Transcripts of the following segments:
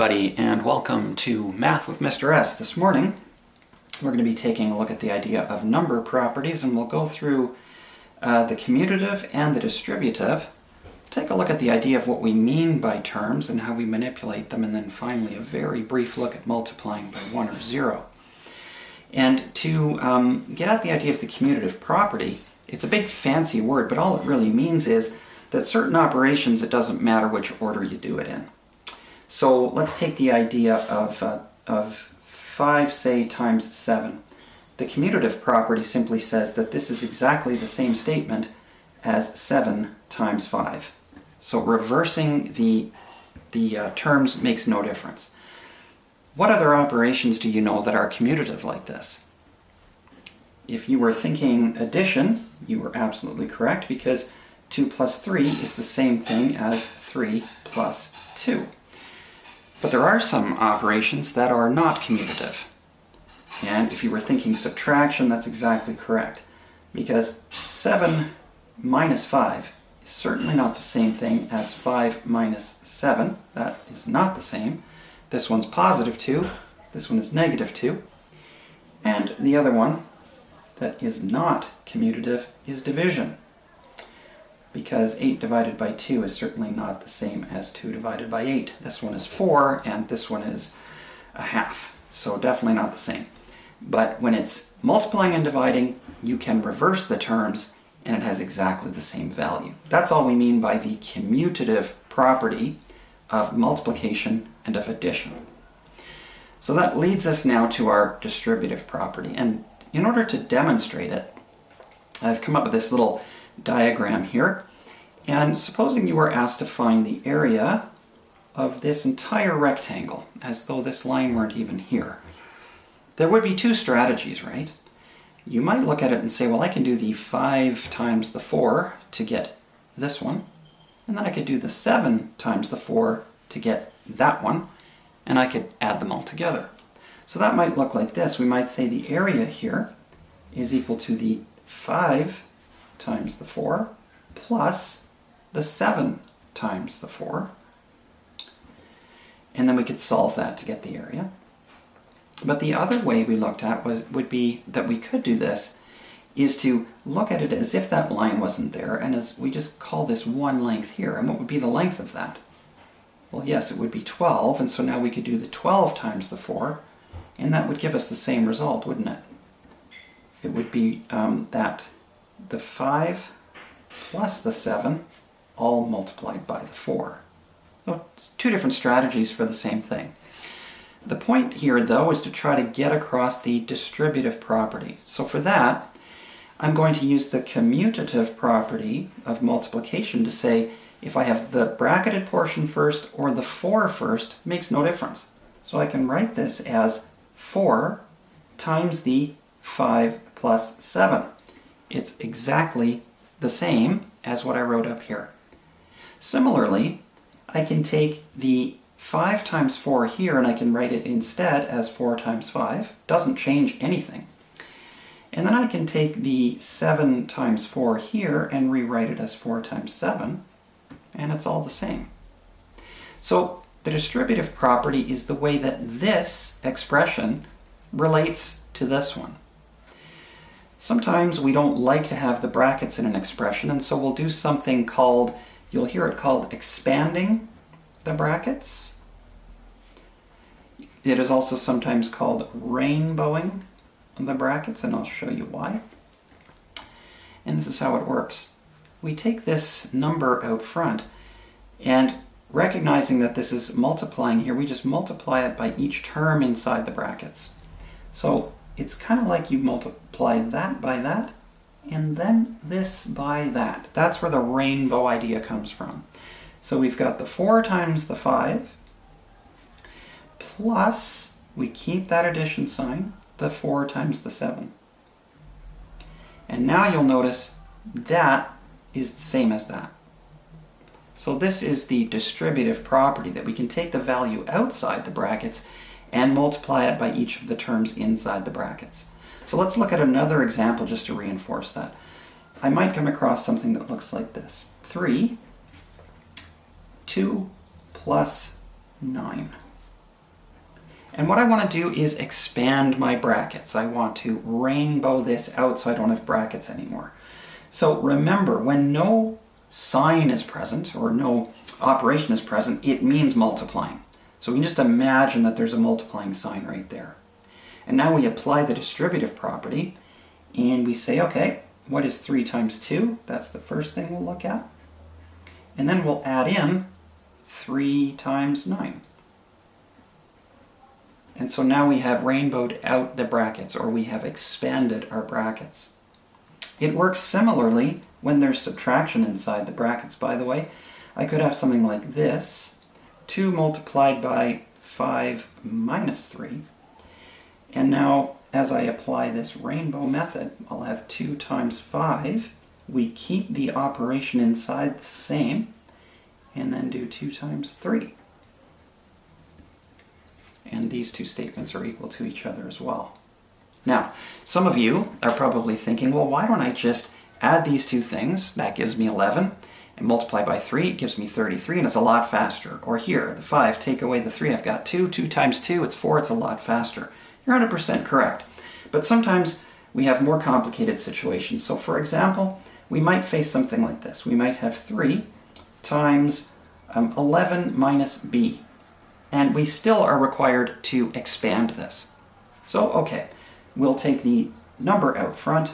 everybody, and welcome to Math with Mr. S. This morning we're going to be taking a look at the idea of number properties, and we'll go through the commutative and the distributive, take a look at the idea of what we mean by terms and how we manipulate them, and then finally a very brief look at multiplying by 1 or 0. And to get at the idea of the commutative property, it's a big fancy word, but all it really means is that certain operations, it doesn't matter which order you do it in. So let's take the idea of 5, say, times 7. The commutative property simply says that this is exactly the same statement as 7 times 5. So reversing the terms makes no difference. What other operations do you know that are commutative like this? If you were thinking addition, you were absolutely correct, because 2 plus 3 is the same thing as 3 plus 2. But there are some operations that are not commutative. And if you were thinking subtraction, that's exactly correct. Because 7 minus 5 is certainly not the same thing as 5 minus 7. That is not the same. This one's positive 2, this one is negative 2. And the other one that is not commutative is division. Because 8 divided by 2 is certainly not the same as 2 divided by 8. This one is 4, and this one is a half. So definitely not the same. But when it's multiplying and dividing, you can reverse the terms, and it has exactly the same value. That's all we mean by the commutative property of multiplication and of addition. So that leads us now to our distributive property. And in order to demonstrate it, I've come up with this little diagram here, and supposing you were asked to find the area of this entire rectangle, as though this line weren't even here, there would be two strategies, right? You might look at it and say, well, I can do the 5 times the 4 to get this one, and then I could do the 7 times the 4 to get that one, and I could add them all together. So that might look like this. We might say the area here is equal to the 5 times the 4 plus the 7 times the 4. And then we could solve that to get the area. But the other way we looked at would be that we could do this is to look at it as if that line wasn't there, and as we just call this one length here. And what would be the length of that? Well, yes, it would be 12, and so now we could do the 12 times the 4, and that would give us the same result, wouldn't it? It would be that the 5 plus the 7 all multiplied by the 4. So it's two different strategies for the same thing. The point here, though, is to try to get across the distributive property. So for that, I'm going to use the commutative property of multiplication to say if I have the bracketed portion first or the 4 first, makes no difference. So I can write this as 4 times the 5 plus 7. It's exactly the same as what I wrote up here. Similarly, I can take the 5 times 4 here and I can write it instead as 4 times 5. Doesn't change anything. And then I can take the 7 times 4 here and rewrite it as 4 times 7, and it's all the same. So the distributive property is the way that this expression relates to this one. Sometimes we don't like to have the brackets in an expression, and so we'll do something called, you'll hear it called expanding the brackets. It is also sometimes called rainbowing the brackets, and I'll show you why. And this is how it works. We take this number out front, and recognizing that this is multiplying here, we just multiply it by each term inside the brackets. So it's kind of like you multiply that by that, and then this by that. That's where the rainbow idea comes from. So we've got the 4 times the 5, plus, we keep that addition sign, the 4 times the 7. And now you'll notice that is the same as that. So this is the distributive property, that we can take the value outside the brackets and multiply it by each of the terms inside the brackets. So let's look at another example just to reinforce that. I might come across something that looks like this. 3, 2 plus 9. And what I want to do is expand my brackets. I want to rainbow this out so I don't have brackets anymore. So remember, when no sign is present or no operation is present, it means multiplying. So we can just imagine that there's a multiplying sign right there. And now we apply the distributive property and we say, okay, what is 3 times 2? That's the first thing we'll look at. And then we'll add in 3 times 9. And so now we have rainbowed out the brackets, or we have expanded our brackets. It works similarly when there's subtraction inside the brackets, by the way. I could have something like this, 2 multiplied by 5 minus 3. And now, as I apply this rainbow method, I'll have 2 times 5. We keep the operation inside the same, and then do 2 times 3. And these two statements are equal to each other as well. Now, some of you are probably thinking, well, why don't I just add these two things? That gives me 11, and multiply by 3, it gives me 33, and it's a lot faster. Or here, the 5, take away the 3, I've got 2. 2 times 2, it's 4, it's a lot faster. You're 100% correct. But sometimes we have more complicated situations. So for example, we might face something like this. We might have 3 times 11 minus b. And we still are required to expand this. So, okay, we'll take the number out front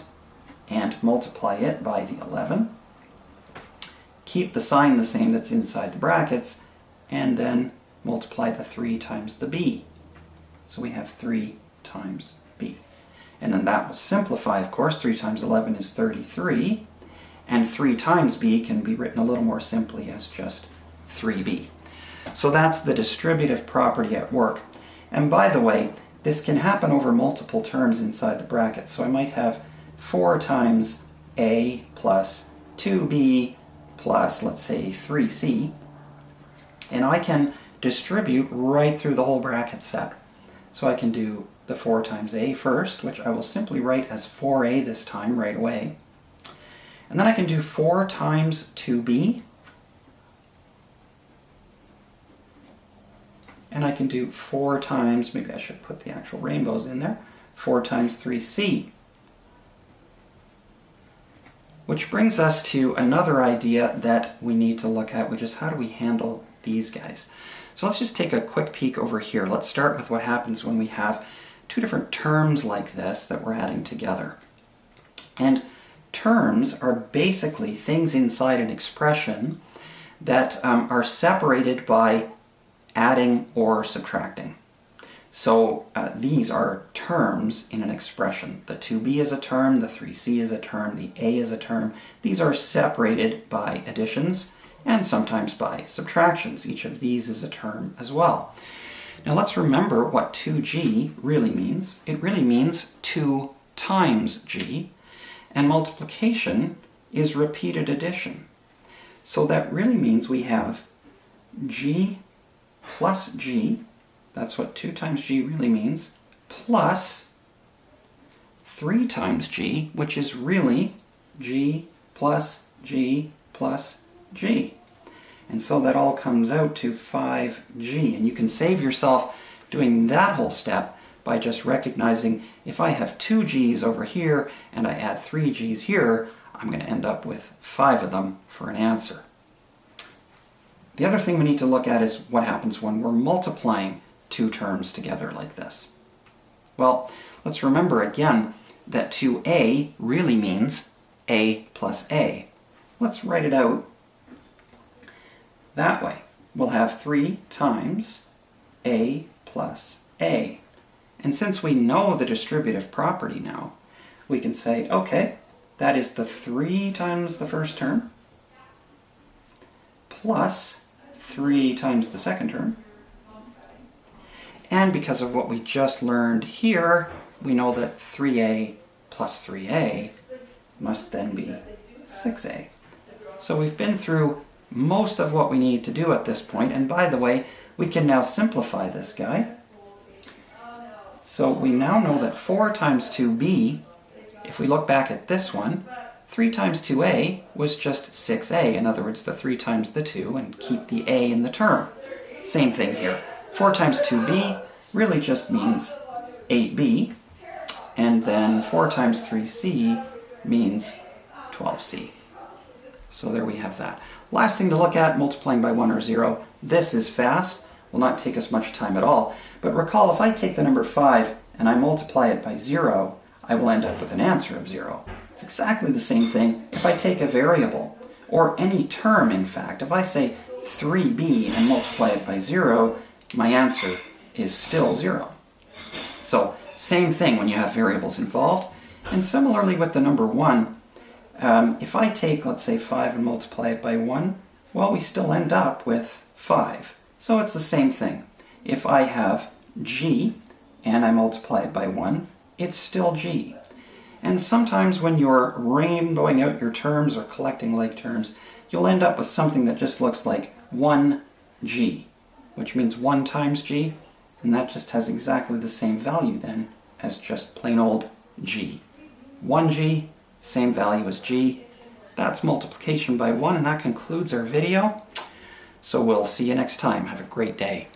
and multiply it by the 11. Keep the sign the same that's inside the brackets, and then multiply the 3 times the b. So we have 3 times b. And then that will simplify, of course. 3 times 11 is 33. And 3 times b can be written a little more simply as just 3b. So that's the distributive property at work. And by the way, this can happen over multiple terms inside the bracket. So I might have 4 times a plus 2b plus, let's say, 3c. And I can distribute right through the whole bracket set. So I can do the 4 times a first, which I will simply write as 4a this time right away. And then I can do 4 times 2b. And I can do 4 times, maybe I should put the actual rainbows in there, 4 times 3c. Which brings us to another idea that we need to look at, which is how do we handle these guys. So let's just take a quick peek over here. Let's start with what happens when we have two different terms like this that we're adding together. And terms are basically things inside an expression that are separated by adding or subtracting. So these are terms in an expression. The 2b is a term, the 3c is a term, the a is a term. These are separated by additions and sometimes by subtractions. Each of these is a term as well. Now let's remember what 2g really means. It really means 2 times g, and multiplication is repeated addition. So that really means we have g plus g, that's what 2 times g really means, plus 3 times g, which is really g plus g plus g. And so that all comes out to 5g. And you can save yourself doing that whole step by just recognizing if I have 2 g's over here and I add 3 g's here, I'm going to end up with 5 of them for an answer. The other thing we need to look at is what happens when we're multiplying two terms together like this. Well, let's remember again that 2a really means a plus a. Let's write it out that way. We'll have 3 times a plus a. And since we know the distributive property now, we can say, okay, that is the 3 times the first term plus 3 times the second term. And because of what we just learned here, we know that 3a plus 3a must then be 6a. So we've been through most of what we need to do at this point, and by the way, we can now simplify this guy. So we now know that 4 times 2b, if we look back at this one, 3 times 2a was just 6a. In other words, the 3 times the 2 and keep the a in the term. Same thing here. 4 times 2b really just means 8b, and then 4 times 3c means 12c. So there we have that. Last thing to look at, multiplying by 1 or 0. This is fast, will not take us much time at all. But recall, if I take the number 5 and I multiply it by 0, I will end up with an answer of 0. It's exactly the same thing if I take a variable, or any term in fact. If I say 3b and multiply it by 0, my answer is still 0. So same thing when you have variables involved. And similarly with the number 1, if I take, let's say, 5 and multiply it by 1, well, we still end up with 5. So it's the same thing. If I have g and I multiply it by 1, it's still g. And sometimes when you're rainbowing out your terms or collecting like terms, you'll end up with something that just looks like 1g, which means 1 times g, and that just has exactly the same value then as just plain old g. 1g, same value as g. That's multiplication by 1, and that concludes our video. So we'll see you next time. Have a great day.